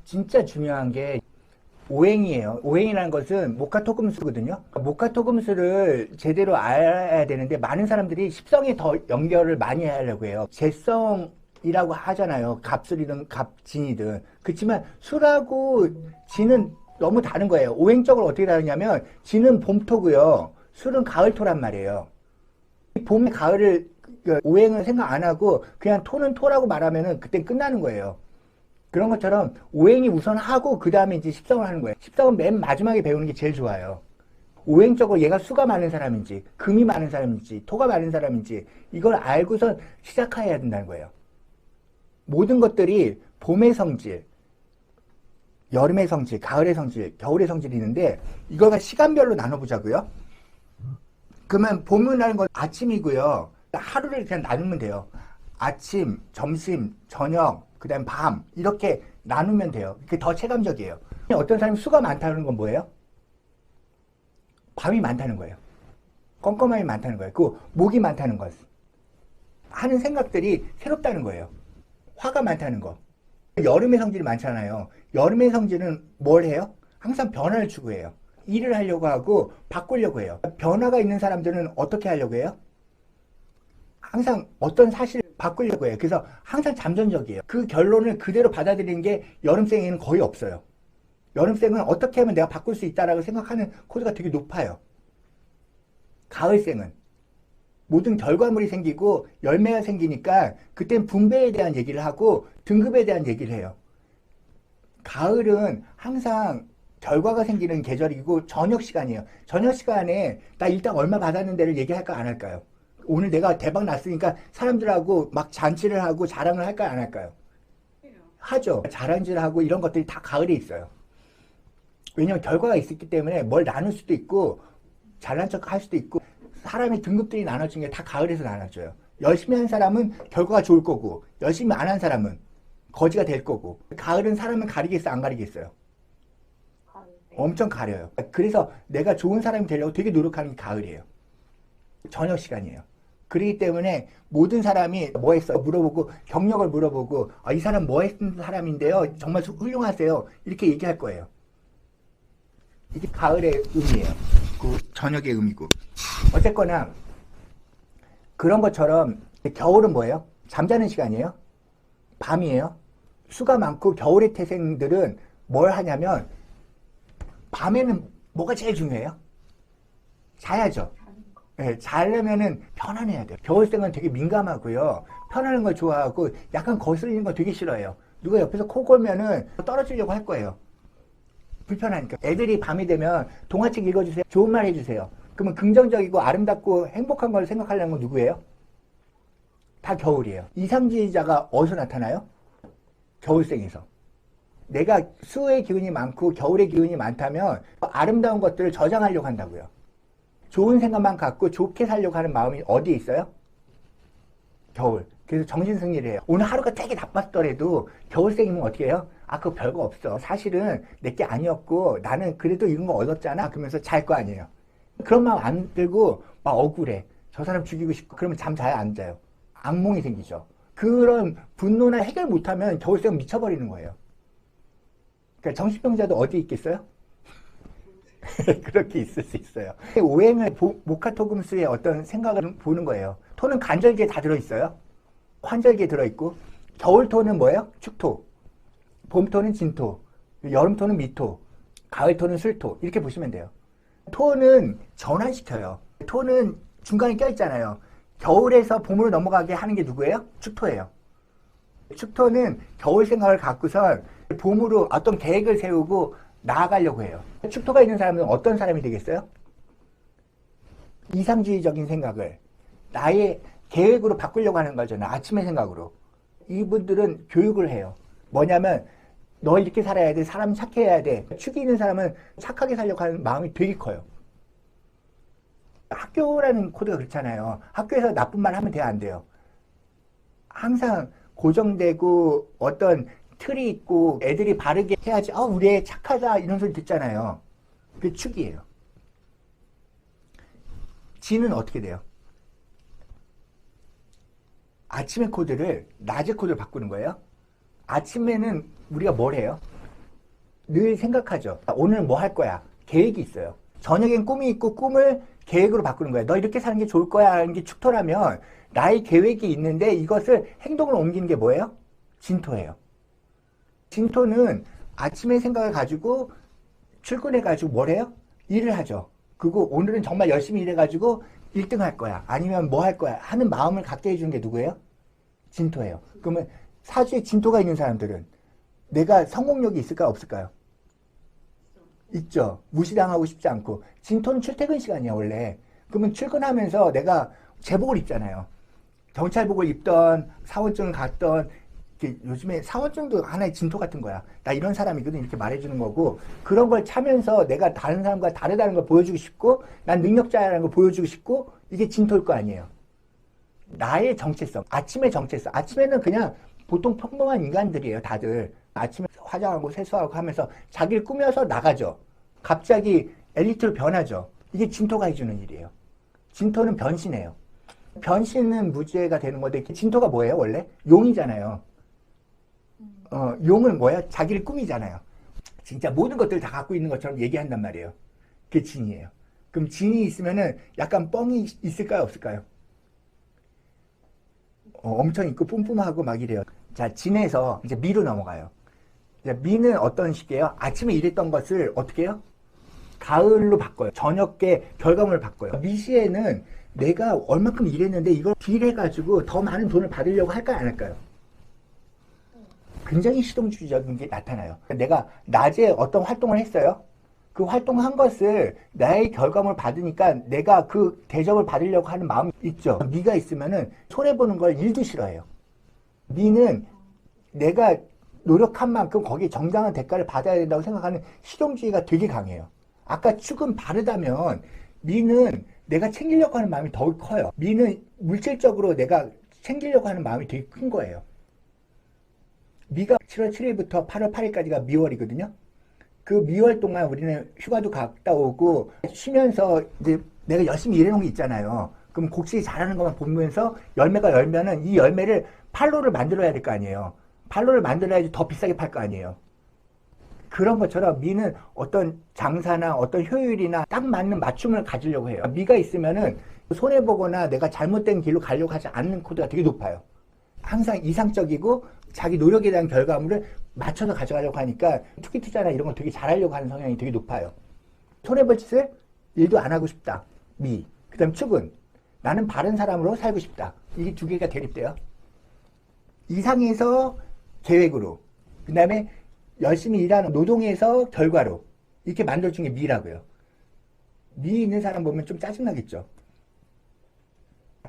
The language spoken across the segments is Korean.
진짜 중요한 게 오행이에요. 오행이라는 것은 목화토금수거든요. 목화토금수를 제대로 알아야 되는데 많은 사람들이 십성에 더 연결을 많이 하려고 해요. 재성이라고 하잖아요. 갑술이든 갑진이든. 그렇지만 술하고 진은 너무 다른 거예요. 오행적으로 어떻게 다르냐면 진은 봄토고요. 술은 가을토란 말이에요. 봄, 가을을 오행을 생각 안 하고 그냥 토는 토라고 말하면은 그땐 끝나는 거예요. 그런 것처럼 오행이 우선 하고 그 다음에 이제 십성을 하는 거예요. 십성은 맨 마지막에 배우는 게 제일 좋아요. 오행적으로 얘가 수가 많은 사람인지 금이 많은 사람인지 토가 많은 사람인지 이걸 알고선 시작해야 된다는 거예요. 모든 것들이 봄의 성질, 여름의 성질, 가을의 성질, 겨울의 성질이 있는데 이걸 시간별로 나눠보자고요. 그러면 봄이라는 건 아침이고요. 하루를 그냥 나누면 돼요. 아침, 점심, 저녁, 그 다음 밤 이렇게 나누면 돼요. 그게 더 체감적이에요. 어떤 사람이 수가 많다는 건 뭐예요? 밤이 많다는 거예요. 껌껌함이 많다는 거예요. 그 목이 많다는 것. 하는 생각들이 새롭다는 거예요. 화가 많다는 거. 여름의 성질이 많잖아요. 여름의 성질은 뭘 해요? 항상 변화를 추구해요. 일을 하려고 하고 바꾸려고 해요. 변화가 있는 사람들은 어떻게 하려고 해요? 항상 어떤 사실을 바꾸려고 해요. 그래서 항상 잠전적이에요. 그 결론을 그대로 받아들이는 게 여름생에는 거의 없어요. 여름생은 어떻게 하면 내가 바꿀 수 있다라고 생각하는 코드가 되게 높아요. 가을생은 모든 결과물이 생기고 열매가 생기니까 그땐 분배에 대한 얘기를 하고 등급에 대한 얘기를 해요. 가을은 항상 결과가 생기는 계절이고 저녁 시간이에요. 저녁 시간에 나 일단 얼마 받았는데를 얘기할까 안 할까요? 오늘 내가 대박 났으니까 사람들하고 막 잔치를 하고 자랑을 할까요 안 할까요? 하죠. 자랑질을 하고 이런 것들이 다 가을에 있어요. 왜냐면 결과가 있었기 때문에 뭘 나눌 수도 있고 잘난 척 할 수도 있고 사람의 등급들이 나눠진 게 다 가을에서 나눠져요. 열심히 한 사람은 결과가 좋을 거고 열심히 안 한 사람은 거지가 될 거고 가을은 사람을 가리겠어요 안 가리겠어요? 엄청 가려요. 그래서 내가 좋은 사람이 되려고 되게 노력하는 게 가을이에요. 저녁 시간이에요. 그렇기 때문에 모든 사람이 뭐 했어요? 물어보고 경력을 물어보고 이 사람 뭐 했던 사람인데요. 정말 훌륭하세요. 이렇게 얘기할 거예요. 이게 가을의 의미예요. 그 저녁의 의미고. 어쨌거나 그런 것처럼 겨울은 뭐예요? 잠자는 시간이에요? 밤이에요? 수가 많고 겨울의 태생들은 뭘 하냐면 밤에는 뭐가 제일 중요해요? 자야죠. 네, 자려면은 편안해야 돼요. 겨울생은 되게 민감하고요. 편안한 걸 좋아하고 약간 거슬리는 거 되게 싫어해요. 누가 옆에서 코 골면은 떨어지려고 할 거예요. 불편하니까. 애들이 밤이 되면 동화책 읽어주세요. 좋은 말 해주세요. 그러면 긍정적이고 아름답고 행복한 걸 생각하려는 건 누구예요? 다 겨울이에요. 이상주의자가 어디서 나타나요? 겨울생에서. 내가 수의 기운이 많고 겨울의 기운이 많다면 아름다운 것들을 저장하려고 한다고요. 좋은 생각만 갖고 좋게 살려고 하는 마음이 어디에 있어요? 겨울. 그래서 정신승리를 해요. 오늘 하루가 되게 나빴더라도 겨울생이면 어떻게 해요? 그거 별거 없어. 사실은 내게 아니었고 나는 그래도 이런 거 얻었잖아. 그러면서 잘 거 아니에요. 그런 마음 안 들고 막 억울해. 저 사람 죽이고 싶고 그러면 잠 자요 안 자요? 악몽이 생기죠. 그런 분노나 해결 못하면 겨울생은 미쳐버리는 거예요. 그러니까 정신병자도 어디 있겠어요? 그렇게 있을 수 있어요. 오행을 목화토금수의 어떤 생각을 보는 거예요. 토는 간절기에 다 들어있어요. 환절기에 들어있고 겨울토는 뭐예요? 축토. 봄토는 진토. 여름토는 미토. 가을토는 술토. 이렇게 보시면 돼요. 토는 전환시켜요. 토는 중간에 껴있잖아요. 겨울에서 봄으로 넘어가게 하는 게 누구예요? 축토예요. 축토는 겨울 생각을 갖고선 봄으로 어떤 계획을 세우고 나아가려고 해요. 축토가 있는 사람은 어떤 사람이 되겠어요? 이상주의적인 생각을 나의 계획으로 바꾸려고 하는 거잖아요. 아침의 생각으로. 이분들은 교육을 해요. 뭐냐면 너 이렇게 살아야 돼. 사람 착해야 돼. 축이 있는 사람은 착하게 살려고 하는 마음이 되게 커요. 학교라는 코드가 그렇잖아요. 학교에서 나쁜 말 하면 돼요, 안 돼요? 항상 고정되고 어떤 틀이 있고 애들이 바르게 해야지 우리 애 착하다 이런 소리 듣잖아요. 그게 축이에요. 지는 어떻게 돼요? 아침의 코드를 낮의 코드로 바꾸는 거예요. 아침에는 우리가 뭘 해요? 늘 생각하죠. 오늘 뭐 할 거야? 계획이 있어요. 저녁엔 꿈이 있고 꿈을 계획으로 바꾸는 거야. 너 이렇게 사는 게 좋을 거야 하는 게 축토라면 나의 계획이 있는데 이것을 행동으로 옮기는 게 뭐예요? 진토예요. 진토는 아침에 생각을 가지고 출근해가지고 뭘 해요? 일을 하죠. 그리고 오늘은 정말 열심히 일해가지고 1등 할 거야. 아니면 뭐 할 거야. 하는 마음을 갖게 해주는 게 누구예요? 진토예요. 그러면 사주에 진토가 있는 사람들은 내가 성공력이 있을까요? 없을까요? 있죠. 무시당하고 싶지 않고. 진토는 출퇴근 시간이야 원래. 그러면 출근하면서 내가 제복을 입잖아요. 경찰복을 입던 사원증을 갔던 요즘에 사원증도 하나의 진토 같은 거야. 나 이런 사람이거든 이렇게 말해주는 거고 그런 걸 차면서 내가 다른 사람과 다르다는 걸 보여주고 싶고 난 능력자라는 걸 보여주고 싶고 이게 진토일 거 아니에요. 나의 정체성, 아침의 정체성. 아침에는 그냥 보통 평범한 인간들이에요 다들. 아침에 화장하고 세수하고 하면서 자기를 꾸며서 나가죠. 갑자기 엘리트로 변하죠. 이게 진토가 해주는 일이에요. 진토는 변신해요. 변신은 무죄가 되는 건데 진토가 뭐예요 원래? 용이잖아요. 용은 뭐야? 자기를 꾸미잖아요. 진짜 모든 것들을 다 갖고 있는 것처럼 얘기한단 말이에요. 그게 진이에요. 그럼 진이 있으면은 약간 뻥이 있을까요? 없을까요? 엄청 있고 뿜뿜하고 막 이래요. 자, 진에서 이제 미로 넘어가요. 미는 어떤 식이에요? 아침에 일했던 것을 어떻게 해요? 가을로 바꿔요. 저녁에 결과물을 바꿔요. 미시에는 내가 얼마큼 일했는데 이걸 딜해가지고 더 많은 돈을 받으려고 할까요? 안 할까요? 굉장히 실용주의적인 게 나타나요. 내가 낮에 어떤 활동을 했어요. 그 활동한 것을 나의 결과물을 받으니까 내가 그 대접을 받으려고 하는 마음이 있죠. 미가 있으면은 손해보는 걸 일도 싫어해요. 미는 내가 노력한 만큼 거기에 정당한 대가를 받아야 된다고 생각하는 실용주의가 되게 강해요. 아까 축은 바르다면 미는 내가 챙기려고 하는 마음이 더 커요. 미는 물질적으로 내가 챙기려고 하는 마음이 되게 큰 거예요. 미가 7월 7일부터 8월 8일까지가 미월이거든요. 그 미월 동안 우리는 휴가도 갔다 오고 쉬면서 이제 내가 열심히 일해놓은 게 있잖아요. 그럼 곡식이 자라는 것만 보면서 열매가 열면은 이 열매를 팔로를 만들어야 될 거 아니에요. 팔로를 만들어야지 더 비싸게 팔 거 아니에요. 그런 것처럼 미는 어떤 장사나 어떤 효율이나 딱 맞는 맞춤을 가지려고 해요. 미가 있으면은 손해보거나 내가 잘못된 길로 가려고 하지 않는 코드가 되게 높아요. 항상 이상적이고 자기 노력에 대한 결과물을 맞춰서 가져가려고 하니까 투기 투자나 이런 걸 되게 잘하려고 하는 성향이 되게 높아요. 손해볼 짓을 일도 안 하고 싶다. 미. 그 다음 축은 나는 바른 사람으로 살고 싶다. 이게 두 개가 대립돼요. 이상에서 계획으로, 그 다음에 열심히 일하는 노동에서 결과로 이렇게 만들어준 게 미라고요. 미 있는 사람 보면 좀 짜증나겠죠.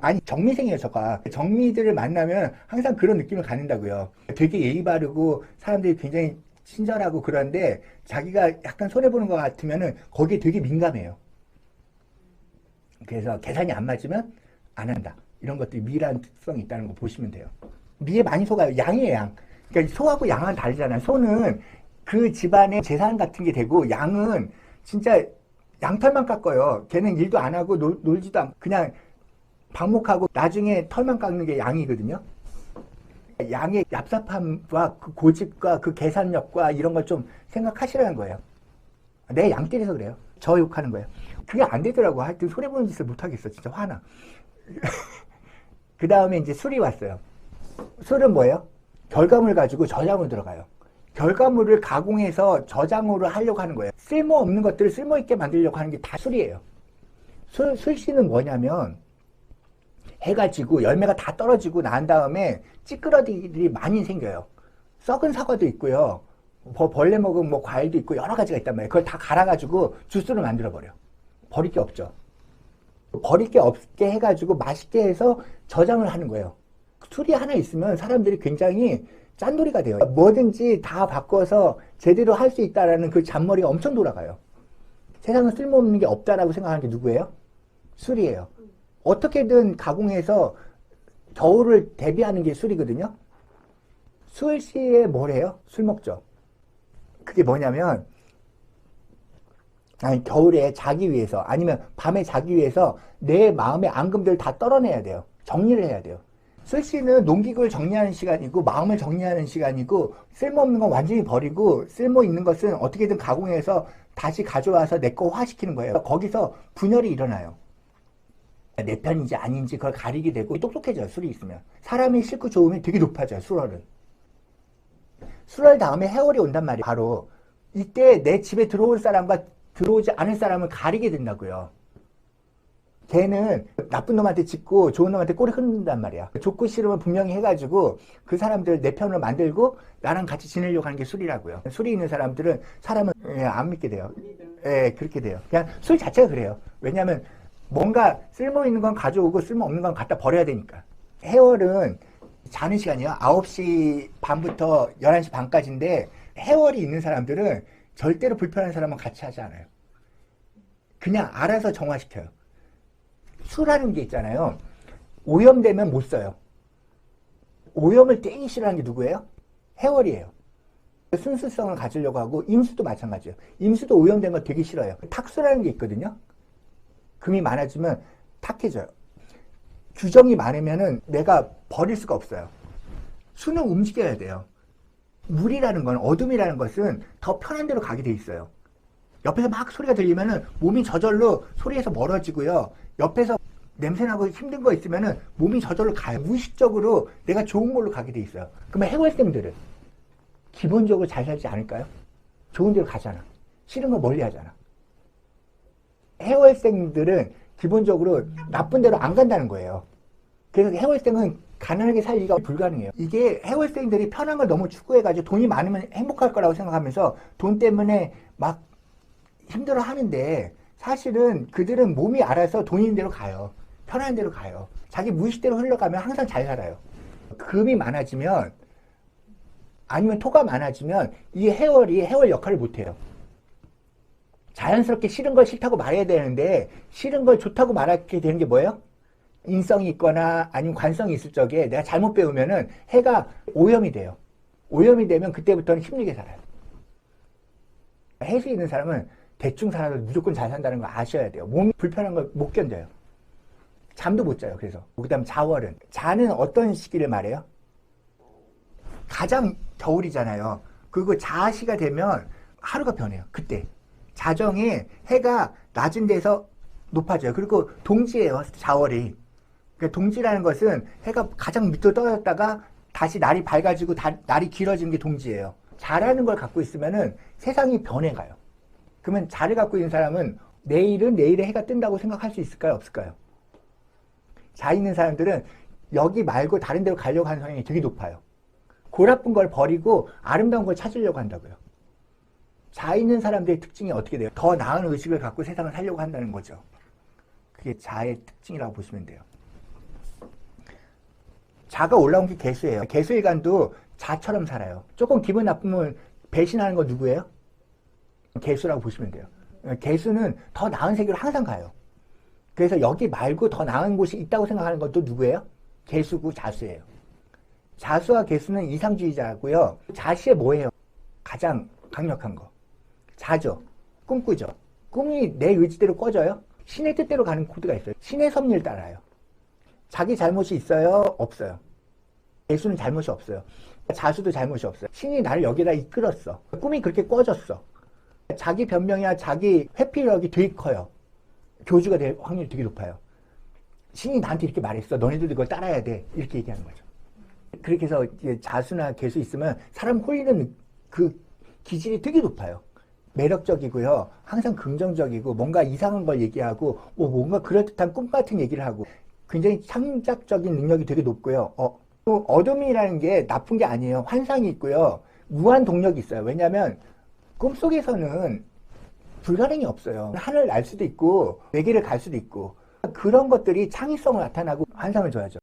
아니 정미생이에요. 저가 정미들을 만나면 항상 그런 느낌을 갖는다고요. 되게 예의 바르고 사람들이 굉장히 친절하고 그런데 자기가 약간 손해보는 것 같으면은 거기에 되게 민감해요. 그래서 계산이 안 맞으면 안 한다. 이런 것들이 미라는 특성이 있다는 거 보시면 돼요. 미에 많이 속아요. 양이에요. 양. 그러니까 소하고 양은 다르잖아요. 소는 그 집안의 재산 같은 게 되고 양은 진짜 양털만 깎아요. 걔는 일도 안 하고 놀지도 않고 그냥 방목하고 나중에 털만 깎는 게 양이거든요. 양의 얍삽함과 그 고집과 그 계산력과 이런 걸 좀 생각하시라는 거예요. 내 양띠라서 그래요. 저 욕하는 거예요. 그게 안 되더라고. 하여튼 손해보는 짓을 못하겠어. 진짜 화나. 그 다음에 이제 술이 왔어요. 술은 뭐예요? 결과물 가지고 저장으로 들어가요. 결과물을 가공해서 저장으로 하려고 하는 거예요. 쓸모없는 것들을 쓸모있게 만들려고 하는 게 다 술이에요. 술씨는 뭐냐면 해가지고 열매가 다 떨어지고 난 다음에 찌끄러기들이 많이 생겨요. 썩은 사과도 있고요. 벌레 먹은 뭐 과일도 있고 여러 가지가 있단 말이에요. 그걸 다 갈아가지고 주스로 만들어버려. 버릴 게 없죠. 버릴 게 없게 해가지고 맛있게 해서 저장을 하는 거예요. 술이 하나 있으면 사람들이 굉장히 짠돌이가 돼요. 뭐든지 다 바꿔서 제대로 할 수 있다라는 그 잔머리가 엄청 돌아가요. 세상에 쓸모없는 게 없다라고 생각하는 게 누구예요? 술이에요. 어떻게든 가공해서 겨울을 대비하는 게 술이거든요. 술 시에 뭘 해요? 술 먹죠. 그게 뭐냐면 아니 겨울에 자기 위해서 아니면 밤에 자기 위해서 내 마음의 앙금들을 다 떨어내야 돼요. 정리를 해야 돼요. 술시는 농기구를 정리하는 시간이고 마음을 정리하는 시간이고 쓸모없는 건 완전히 버리고 쓸모 있는 것은 어떻게든 가공해서 다시 가져와서 내 거화시키는 거예요. 거기서 분열이 일어나요. 내 편인지 아닌지 그걸 가리게 되고 똑똑해져요. 술이 있으면. 사람이 싫고 좋으면 되게 높아져요. 술월은. 술월 다음에 해월이 온단 말이에요. 바로 이때 내 집에 들어올 사람과 들어오지 않을 사람을 가리게 된다고요. 걔는 나쁜 놈한테 짚고 좋은 놈한테 꼬리 흔든단 말이야. 좋고 싫으면 분명히 해가지고 그 사람들 내 편으로 만들고 나랑 같이 지내려고 하는 게 술이라고요. 술이 있는 사람들은 사람을 안 믿게 돼요. 그렇게 돼요. 그냥 술 자체가 그래요. 왜냐하면 뭔가 쓸모 있는 건 가져오고 쓸모 없는 건 갖다 버려야 되니까. 해월은 자는 시간이요. 9시 반부터 11시 반까지인데 해월이 있는 사람들은 절대로 불편한 사람은 같이 하지 않아요. 그냥 알아서 정화시켜요. 수라는 게 있잖아요. 오염되면 못 써요. 오염을 되게 싫어하는 게 누구예요? 해월이에요. 순수성을 가지려고 하고 임수도 마찬가지예요. 임수도 오염된 거 되게 싫어요. 탁수라는 게 있거든요. 금이 많아지면 탁해져요. 규정이 많으면은 내가 버릴 수가 없어요. 수는 움직여야 돼요. 물이라는 건, 어둠이라는 것은 더 편한 데로 가게 돼 있어요. 옆에서 막 소리가 들리면은 몸이 저절로 소리에서 멀어지고요. 옆에서 냄새나고 힘든 거 있으면은 몸이 저절로 가요. 무의식적으로 내가 좋은 걸로 가게 돼 있어요. 그러면 해월생들은 기본적으로 잘 살지 않을까요? 좋은 데로 가잖아. 싫은 거 멀리 하잖아. 해월생들은 기본적으로 나쁜 데로 안 간다는 거예요. 그래서 해월생은 가난하게 살기가 불가능해요. 이게 해월생들이 편한 걸 너무 추구해가지고 돈이 많으면 행복할 거라고 생각하면서 돈 때문에 막 힘들어 하는데 사실은 그들은 몸이 알아서 돈 있는 대로 가요. 편한 데로 가요. 자기 무의식대로 흘러가면 항상 잘 살아요. 금이 많아지면 아니면 토가 많아지면 이 해월이 해월 역할을 못해요. 자연스럽게 싫은 걸 싫다고 말해야 되는데 싫은 걸 좋다고 말하게 되는 게 뭐예요? 인성이 있거나 아니면 관성이 있을 적에 내가 잘못 배우면은 해가 오염이 돼요. 오염이 되면 그때부터는 힘들게 살아요. 해수 있는 사람은 대충 살아도 무조건 잘 산다는 걸 아셔야 돼요. 몸이 불편한 걸 못 견뎌요. 잠도 못 자요. 그래서 그 다음 자월은, 자는 어떤 시기를 말해요? 가장 겨울이잖아요. 그리고 자시가 되면 하루가 변해요. 그때 자정에 해가 낮은 데서 높아져요. 그리고 동지예요. 자월이. 그러니까 동지라는 것은 해가 가장 밑으로 떨어졌다가 다시 날이 밝아지고 날이 길어지는 게 동지예요. 자라는 걸 갖고 있으면은 세상이 변해가요. 그러면 자를 갖고 있는 사람은 내일에 해가 뜬다고 생각할 수 있을까요? 없을까요? 자 있는 사람들은 여기 말고 다른 데로 가려고 하는 성향이 되게 높아요. 고라쁜 걸 버리고 아름다운 걸 찾으려고 한다고요. 자 있는 사람들의 특징이 어떻게 돼요? 더 나은 의식을 갖고 세상을 살려고 한다는 거죠. 그게 자의 특징이라고 보시면 돼요. 자가 올라온 게 개수예요. 개수일간도 자처럼 살아요. 조금 기분 나쁘면 배신하는 거 누구예요? 개수라고 보시면 돼요. 개수는 더 나은 세계로 항상 가요. 그래서 여기 말고 더 나은 곳이 있다고 생각하는 것도 누구예요? 개수고 자수예요. 자수와 개수는 이상주의자고요. 자시에 뭐예요? 가장 강력한 거. 자죠. 꿈꾸죠. 꿈이 내 의지대로 꺼져요? 신의 뜻대로 가는 코드가 있어요. 신의 섭리를 따라요. 자기 잘못이 있어요? 없어요. 개수는 잘못이 없어요. 자수도 잘못이 없어요. 신이 나를 여기다 이끌었어. 꿈이 그렇게 꺼졌어. 자기 변명이나 자기 회피력이 되게 커요. 교주가 될 확률이 되게 높아요. 신이 나한테 이렇게 말했어. 너네들도 이걸 따라야 돼. 이렇게 얘기하는 거죠. 그렇게 해서 자수나 개수 있으면 사람 홀리는 그 기질이 되게 높아요. 매력적이고요. 항상 긍정적이고 뭔가 이상한 걸 얘기하고 뭔가 그럴듯한 꿈 같은 얘기를 하고 굉장히 창작적인 능력이 되게 높고요. 또 어둠이라는 게 나쁜 게 아니에요. 환상이 있고요. 무한 동력이 있어요. 왜냐하면 꿈속에서는 불가능이 없어요. 하늘을 날 수도 있고 외계를 갈 수도 있고 그런 것들이 창의성을 나타나고 환상을 줘야죠.